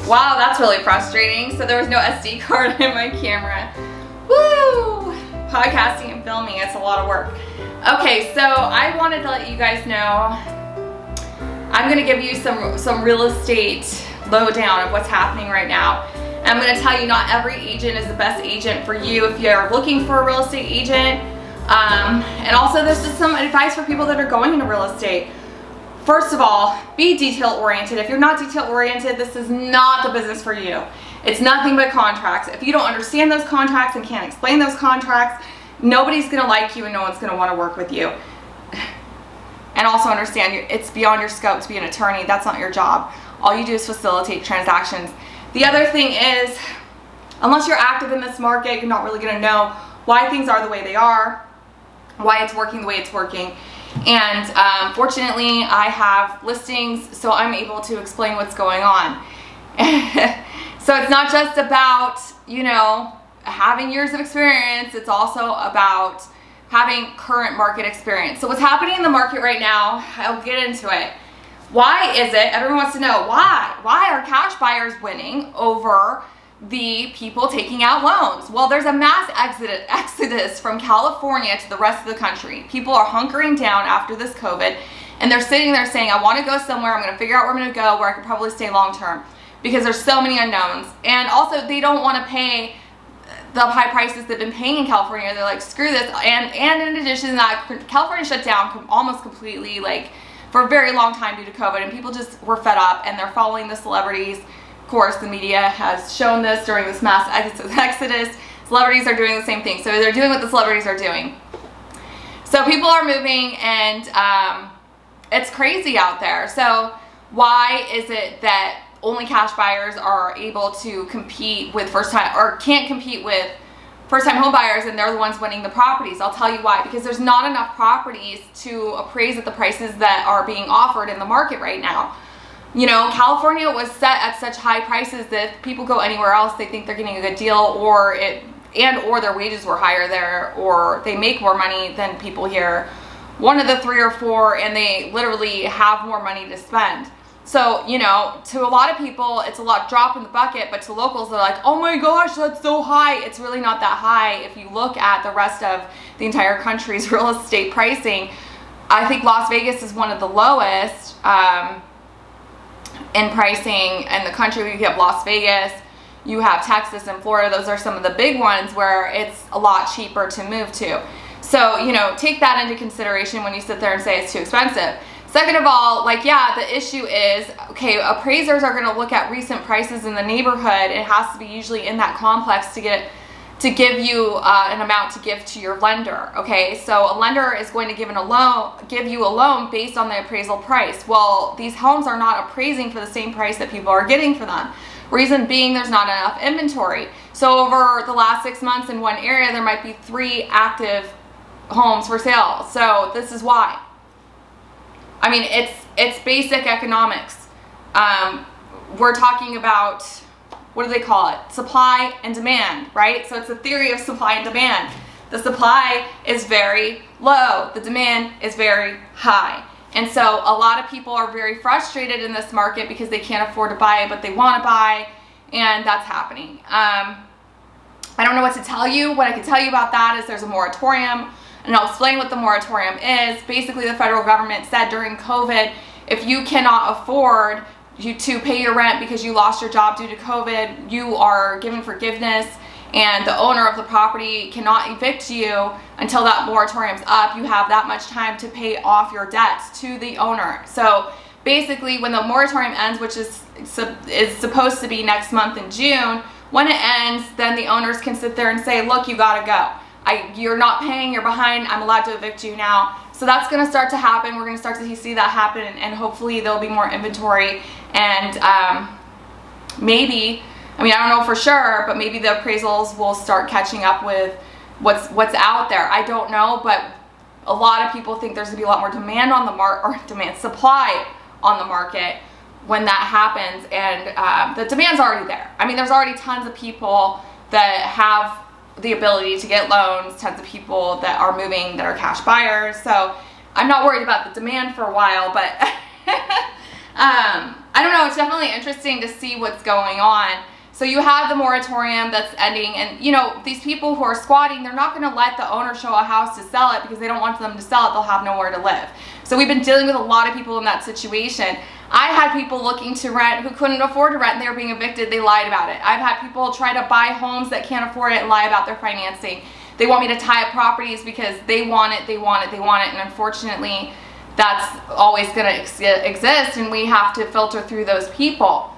Wow, that's really frustrating. So there was no SD card in my camera. Woo! Podcasting and filming, it's a lot of work. Okay, so I wanted to let you guys know, I'm gonna give you some real estate lowdown of what's happening right now. I'm gonna tell you not every agent is the best agent for you if you're looking for a real estate agent. And also there's just some advice for people that are going into real estate. First of all, be detail oriented. If you're not detail oriented, this is not the business for you. It's nothing but contracts. If you don't understand those contracts and can't explain those contracts, nobody's gonna like you and no one's gonna wanna work with you. And also understand, it's beyond your scope to be an attorney. That's not your job. All you do is facilitate transactions. The other thing is, unless you're active in this market, you're not really gonna know why things are the way they are, why it's working the way it's working. And fortunately, I have listings, so I'm able to explain what's going on. So it's not just about, you know, having years of experience, it's also about having current market experience. So what's happening in the market right now, I'll get into it. Why is it, everyone wants to know, why are cash buyers winning over the people taking out loans? Well, there's a mass exodus from California to the rest of the country. People are hunkering down after this COVID, and they're sitting there saying, I want to go somewhere, I'm going to figure out where I'm going to go, where I can probably stay long term, because there's so many unknowns. And also, they don't want to pay the high prices they've been paying in California. They're like, screw this. And in addition to that, California shut down almost completely, like for a very long time due to COVID, and people just were fed up and they're following the celebrities. Of course, the media has shown this during this mass exodus. Celebrities are doing the same thing. So they're doing what the celebrities are doing. So people are moving, and it's crazy out there. So why is it that only cash buyers are able to compete with can't compete with first-time home buyers, and they're the ones winning the properties? I'll tell you why. Because there's not enough properties to appraise at the prices that are being offered in the market right now. You know, California was set at such high prices that if people go anywhere else, they think they're getting a good deal, or their wages were higher there, or they make more money than people here. One of the 3 or 4, and they literally have more money to spend. So, you know, to a lot of people, it's a lot drop in the bucket, but to locals, they're like, oh my gosh, that's so high. It's really not that high. If you look at the rest of the entire country's real estate pricing, I think Las Vegas is one of the lowest in pricing in the country. You have Las Vegas, you have Texas and Florida. Those are some of the big ones where it's a lot cheaper to move to. So, you know, take that into consideration when you sit there and say it's too expensive. Second of all, like, yeah, the issue is, okay, appraisers are going to look at recent prices in the neighborhood. It has to be usually in that complex to give you an amount to give to your lender. Okay, so a lender is going to give you a loan based on the appraisal price. Well, these homes are not appraising for the same price that people are getting for them. Reason being, there's not enough inventory. So over the last 6 months in one area, there might be 3 active homes for sale. So this is why. I mean, it's basic economics. We're talking about, what do they call it? Supply and demand, right? So it's a theory of supply and demand. The supply is very low. The demand is very high. And so a lot of people are very frustrated in this market because they can't afford to buy it, but they want to buy, and that's happening. I don't know what to tell you. What I can tell you about that is there's a moratorium. And I'll explain what the moratorium is. Basically, the federal government said during COVID, if you cannot afford to pay your rent because you lost your job due to COVID, you are given forgiveness, and the owner of the property cannot evict you until that moratorium's up. You have that much time to pay off your debts to the owner. So basically, when the moratorium ends, which is supposed to be next month in June, when it ends, then the owners can sit there and say, look, you gotta go. You're not paying, you're behind, I'm allowed to evict you now. So that's going to start to happen. We're going to start to see that happen, and hopefully there'll be more inventory, and maybe, I mean, I don't know for sure, but maybe the appraisals will start catching up with what's out there. I don't know, but a lot of people think there's going to be a lot more demand on the supply on the market when that happens, and the demand's already there. I mean, there's already tons of people that have the ability to get loans, tons of people that are moving that are cash buyers. So I'm not worried about the demand for a while, but I don't know, it's definitely interesting to see what's going on. So you have the moratorium that's ending, and you know, these people who are squatting, they're not going to let the owner show a house to sell it because they don't want them to sell it. They'll have nowhere to live. So we've been dealing with a lot of people in that situation. I had people looking to rent who couldn't afford to rent and they were being evicted. They lied about it. I've had people try to buy homes that can't afford it and lie about their financing. They want me to tie up properties because they want it, they want it, they want it, and unfortunately that's always going to exist, and we have to filter through those people.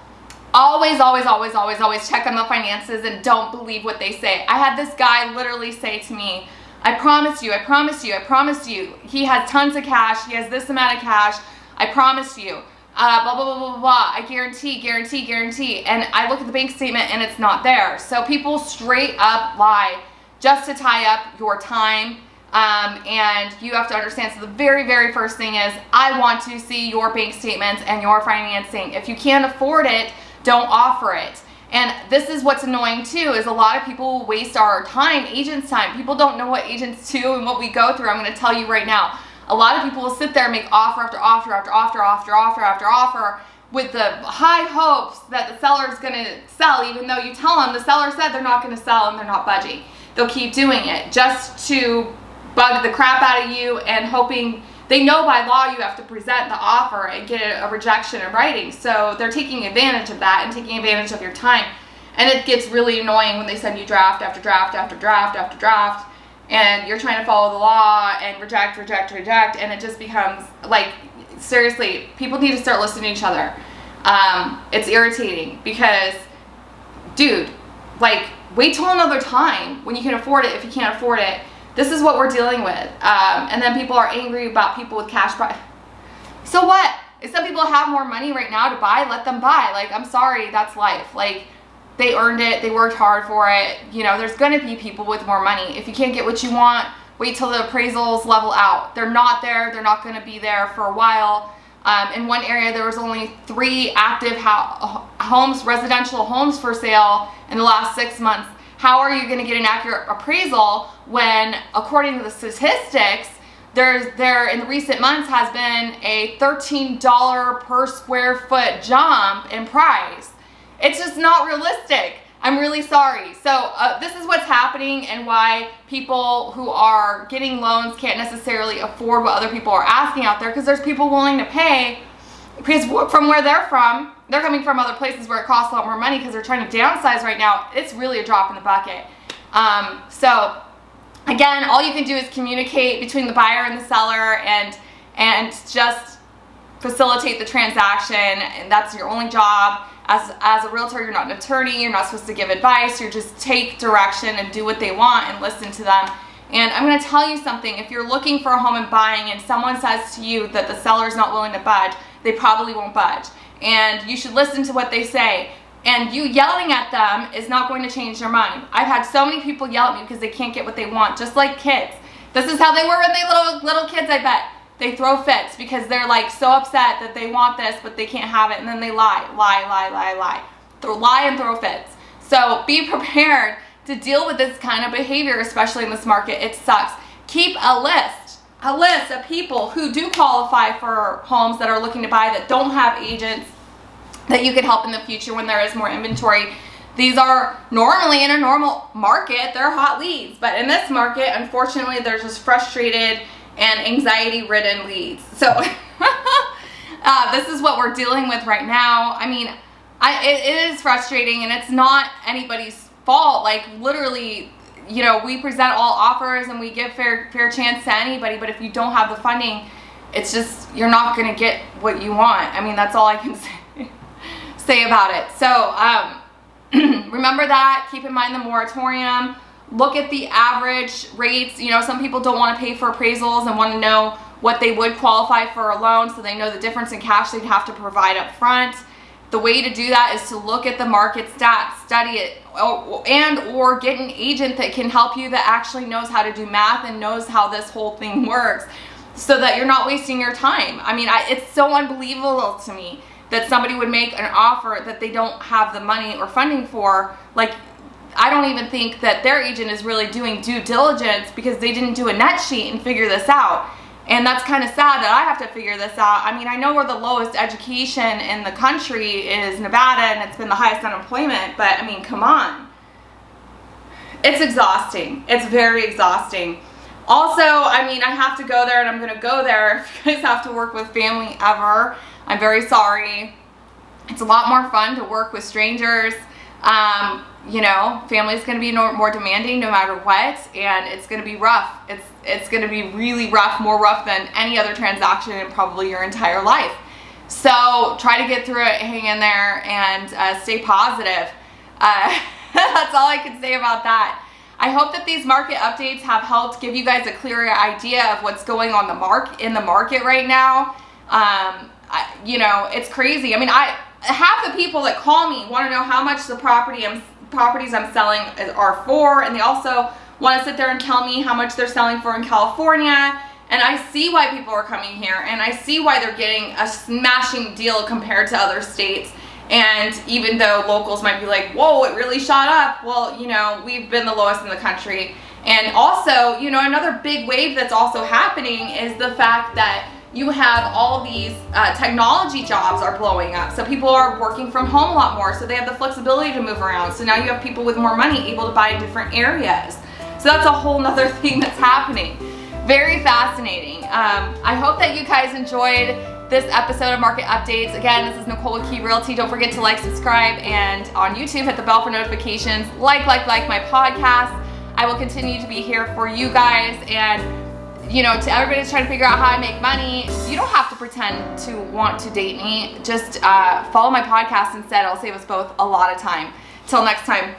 Always, always, always, always, always check on the finances and don't believe what they say. I had this guy literally say to me, I promise you, I promise you, I promise you. He has tons of cash. He has this amount of cash. I promise you. Blah, blah, blah, blah, blah. I guarantee, guarantee, guarantee. And I look at the bank statement and it's not there. So people straight up lie just to tie up your time. And you have to understand, so the very, very first thing is, I want to see your bank statements and your financing. If you can't afford it, don't offer it. And this is what's annoying too, is a lot of people waste our time, agents' time. People don't know what agents do and what we go through. I'm going to tell you right now. A lot of people will sit there and make offer after offer after offer after offer after offer with the high hopes that the seller is going to sell, even though you tell them the seller said they're not going to sell and they're not budging. They'll keep doing it just to bug the crap out of you and hoping. They know by law you have to present the offer and get a rejection in writing. So they're taking advantage of that and taking advantage of your time. And it gets really annoying when they send you draft after draft after draft after draft, and you're trying to follow the law and reject, reject, reject, and it just becomes like, seriously, people need to start listening to each other. It's irritating because, dude, like, wait till another time when you can afford it. If you can't afford it, this is what we're dealing with. And then people are angry about people with cash buy. So what? If some people have more money right now to buy, let them buy. Like, I'm sorry, that's life. Like, they earned it, they worked hard for it. You know, there's gonna be people with more money. If you can't get what you want, wait till the appraisals level out. They're not there, they're not gonna be there for a while. In one area, there was only 3 active homes, residential homes for sale in the last 6 months. How are you going to get an accurate appraisal when, according to the statistics, there in the recent months has been a $13 per square foot jump in price? It's just not realistic. I'm really sorry. So this is what's happening and why people who are getting loans can't necessarily afford what other people are asking out there, because there's people willing to pay, because from where they're from, they're coming from other places where it costs a lot more money because they're trying to downsize right now. It's really a drop in the bucket. So again, all you can do is communicate between the buyer and the seller and just facilitate the transaction. And that's your only job. As a realtor, you're not an attorney. You're not supposed to give advice. You just take direction and do what they want and listen to them. And I'm going to tell you something. If you're looking for a home and buying and someone says to you that the seller is not willing to budge, they probably won't budge. And you should listen to what they say. And you yelling at them is not going to change their mind. I've had so many people yell at me because they can't get what they want, just like kids. This is how they were when they little kids, I bet. They throw fits because they're like so upset that they want this, but they can't have it. And then they lie and throw fits. So be prepared to deal with this kind of behavior, especially in this market. It sucks. Keep a list of people who do qualify for homes that are looking to buy, that don't have agents, that you could help in the future when there is more inventory. These are normally, in a normal market, they're hot leads. But in this market, unfortunately, they're just frustrated and anxiety-ridden leads. So this is what we're dealing with right now. I mean, it is frustrating, and it's not anybody's fault. Like, literally, you know, we present all offers and we give fair chance to anybody, but if you don't have the funding, it's just, you're not going to get what you want. I mean, that's all I can say about it. So remember that. Keep in mind the moratorium. Look at the average rates. You know, some people don't want to pay for appraisals and want to know what they would qualify for a loan, so they know the difference in cash they'd have to provide up front. The way to do that is to look at the market stats, study it, or get an agent that can help you, that actually knows how to do math and knows how this whole thing works, so that you're not wasting your time. I mean, it's so unbelievable to me that somebody would make an offer that they don't have the money or funding for. Like, I don't even think that their agent is really doing due diligence because they didn't do a net sheet and figure this out. And that's kind of sad that I have to figure this out. I mean, I know where the lowest education in the country is Nevada, and it's been the highest unemployment, but I mean, come on. It's exhausting. It's very exhausting. Also, I mean, I have to go there, and I'm going to go there. If you guys have to work with family ever, I'm very sorry. It's a lot more fun to work with strangers. You know, family's going to be more demanding no matter what, and it's going to be rough. It's going to be really rough, more rough than any other transaction in probably your entire life. So try to get through it, hang in there, and stay positive. That's all I can say about that. I hope that these market updates have helped give you guys a clearer idea of what's going on in the market right now. You know, it's crazy. I mean, half the people that call me want to know how much the properties I'm selling are for, and they also want to sit there and tell me how much they're selling for in California. And I see why people are coming here, and I see why they're getting a smashing deal compared to other states. And even though locals might be like, whoa, it really shot up, well, you know, we've been the lowest in the country. And also, you know, another big wave that's also happening is the fact that you have all these technology jobs are blowing up. So people are working from home a lot more, so they have the flexibility to move around. So now you have people with more money able to buy in different areas. So that's a whole nother thing that's happening. Very fascinating. I hope that you guys enjoyed this episode of Market Updates. Again, this is Nicole with Key Realty. Don't forget to like, subscribe, and on YouTube, hit the bell for notifications. Like my podcast. I will continue to be here for you guys. And you know, to everybody that's trying to figure out how I make money, you don't have to pretend to want to date me. Just follow my podcast instead. It'll save us both a lot of time. Till next time.